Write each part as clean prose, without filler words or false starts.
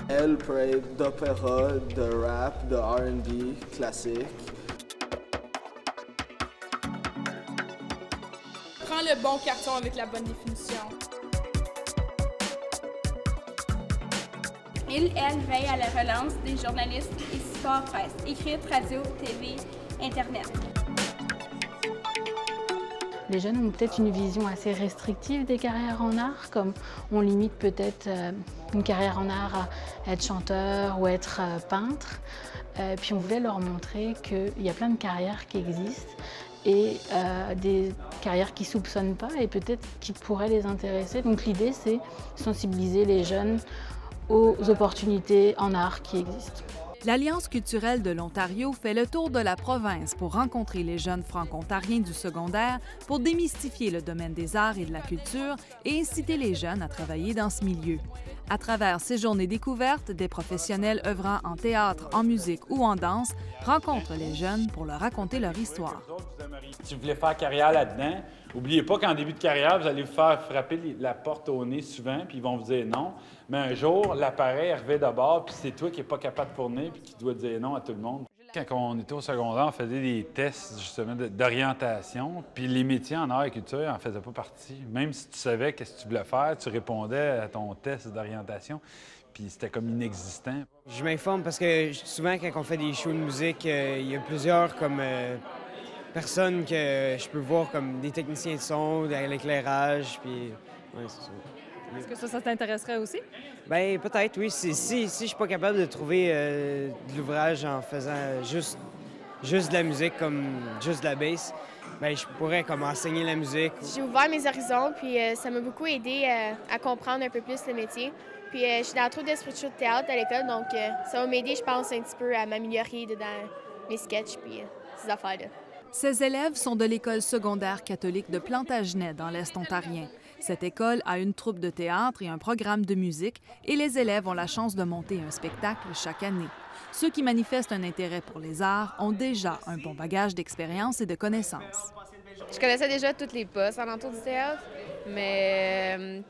Elle peut être d'opéra, de rap, de R&B classique. Prends le bon carton avec la bonne définition. Elle veille à la relance des journalistes et supports presse, écrite, radio, TV, Internet. Les jeunes ont peut-être une vision assez restrictive des carrières en art, comme on limite peut-être une carrière en art à être chanteur ou être peintre. Puis on voulait leur montrer qu'il y a plein de carrières qui existent et des carrières qui ne soupçonnent pas et peut-être qui pourraient les intéresser. Donc l'idée, c'est sensibiliser les jeunes aux opportunités en art qui existent. L'Alliance culturelle de l'Ontario fait le tour de la province pour rencontrer les jeunes franco-ontariens du secondaire pour démystifier le domaine des arts et de la culture et inciter les jeunes à travailler dans ce milieu. À travers ces journées découvertes, des professionnels œuvrant en théâtre, en musique ou en danse rencontrent les jeunes pour leur raconter leur histoire. Si vous voulez faire carrière là-dedans, n'oubliez pas qu'en début de carrière, vous allez vous faire frapper la porte au nez souvent, puis ils vont vous dire non. Mais un jour, l'appareil arrivait d'abord, puis c'est toi qui n'es pas capable de fournir, puis qui dois dire non à tout le monde. Quand on était au secondaire, on faisait des tests justement d'orientation, puis les métiers en art et culture n'en faisaient pas partie. Même si tu savais qu'est-ce que tu voulais faire, tu répondais à ton test d'orientation, puis c'était comme inexistant. Je m'informe parce que souvent, quand on fait des shows de musique, il y a plusieurs personnes que je peux voir comme des techniciens de son, de l'éclairage, puis ouais, c'est ça. Est-ce que ça t'intéresserait aussi? Bien, peut-être, oui. Si je suis pas capable de trouver de l'ouvrage en faisant juste de la musique, comme juste de la bass, bien, je pourrais comme enseigner la musique. J'ai ouvert mes horizons, puis ça m'a beaucoup aidé à comprendre un peu plus le métier. Puis je suis dans la troupe d'esprit de show de théâtre à l'école, donc ça va m'aider, je pense, un petit peu à m'améliorer dans mes sketchs puis ces affaires-là. Ces élèves sont de l'école secondaire catholique de Plantagenet, dans l'Est ontarien. Cette école a une troupe de théâtre et un programme de musique, et les élèves ont la chance de monter un spectacle chaque année. Ceux qui manifestent un intérêt pour les arts ont déjà un bon bagage d'expérience et de connaissances. Je connaissais déjà tous les postes alentour du théâtre, mais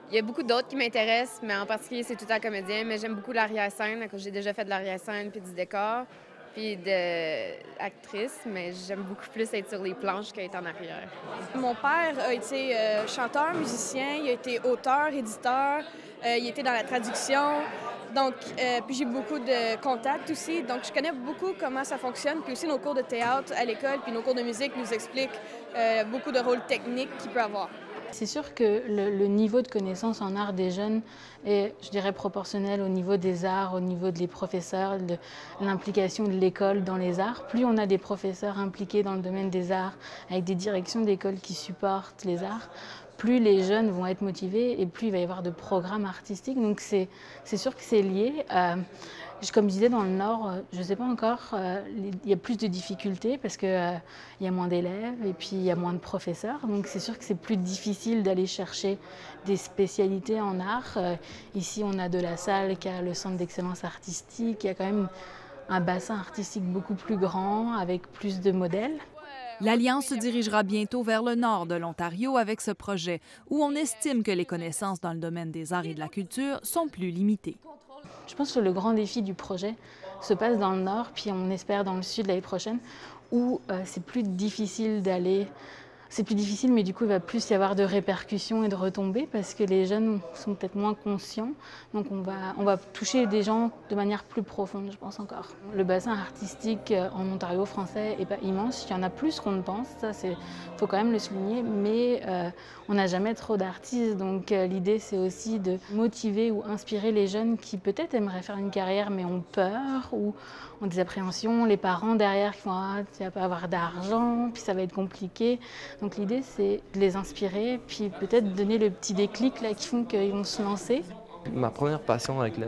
il y a beaucoup d'autres qui m'intéressent, mais en particulier, c'est tout le temps comédien. Mais j'aime beaucoup l'arrière-scène, à cause j'ai déjà fait de l'arrière-scène puis du décor. Puis d'actrice, mais j'aime beaucoup plus être sur les planches qu'être en arrière. Mon père a été chanteur, musicien, il a été auteur, éditeur, il était dans la traduction. Donc, puis j'ai beaucoup de contacts aussi, donc je connais beaucoup comment ça fonctionne. Puis aussi nos cours de théâtre à l'école, puis nos cours de musique nous expliquent beaucoup de rôles techniques qu'il peut avoir. C'est sûr que le niveau de connaissance en art des jeunes est, je dirais, proportionnel au niveau des arts, au niveau des professeurs, de l'implication de l'école dans les arts. Plus on a des professeurs impliqués dans le domaine des arts, avec des directions d'école qui supportent les arts, plus les jeunes vont être motivés et plus il va y avoir de programmes artistiques. Donc c'est sûr que c'est lié. Comme je disais, dans le Nord, je ne sais pas encore, il y a plus de difficultés parce qu'il y a moins d'élèves et puis il y a moins de professeurs. Donc c'est sûr que c'est plus difficile d'aller chercher des spécialités en art. Ici, on a de la salle qui a le centre d'excellence artistique. Il y a quand même un bassin artistique beaucoup plus grand avec plus de modèles. L'Alliance se dirigera bientôt vers le nord de l'Ontario avec ce projet, où on estime que les connaissances dans le domaine des arts et de la culture sont plus limitées. Je pense que le grand défi du projet se passe dans le nord, puis on espère dans le sud l'année prochaine, où c'est plus difficile d'aller. C'est plus difficile, mais du coup, il va plus y avoir de répercussions et de retombées parce que les jeunes sont peut-être moins conscients. Donc, on va toucher des gens de manière plus profonde, je pense encore. Le bassin artistique en Ontario français n'est pas immense. Il y en a plus qu'on ne pense, ça, faut quand même le souligner, mais on n'a jamais trop d'artistes. Donc, l'idée, c'est aussi de motiver ou inspirer les jeunes qui peut-être aimeraient faire une carrière, mais ont peur ou ont des appréhensions. Les parents derrière qui font « Ah, tu vas pas avoir d'argent, puis ça va être compliqué ». Donc l'idée, c'est de les inspirer, puis peut-être donner le petit déclic là, qui font qu'ils vont se lancer. Ma première passion avec la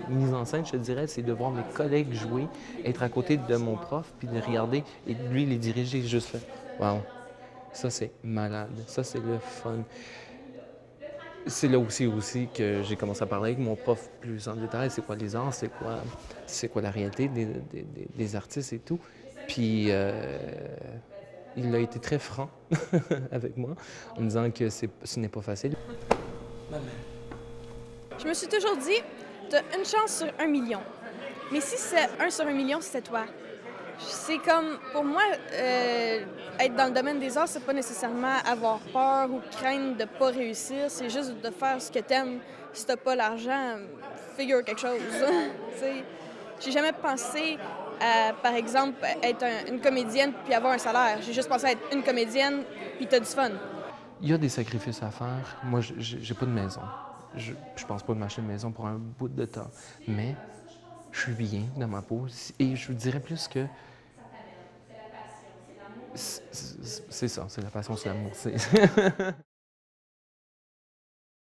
mise en scène, je te dirais, c'est de voir mes collègues jouer, être à côté de mon prof, puis de regarder et de lui les diriger. J'ai juste fait « Wow, ça c'est malade, ça c'est le fun ». C'est là aussi que j'ai commencé à parler avec mon prof plus en détail. C'est quoi les arts, c'est quoi la réalité des artistes et tout. Puis il a été très franc avec moi en me disant que ce n'est pas facile. Je me suis toujours dit, t'as une chance sur 1 million. Mais si c'est 1 sur 1 million, c'est toi. C'est comme, pour moi, être dans le domaine des arts, c'est pas nécessairement avoir peur ou craindre de pas réussir, c'est juste de faire ce que t'aimes. Si t'as pas l'argent, figure quelque chose. J'ai jamais pensé à, par exemple, être une comédienne puis avoir un salaire. J'ai juste pensé à être une comédienne puis t'as du fun. Il y a des sacrifices à faire. Moi, j'ai pas de maison. Je pense pas de m'acheter une maison pour un bout de temps. Mais je suis bien dans ma peau. Et je vous dirais plus que c'est ça, c'est la passion, c'est l'amour.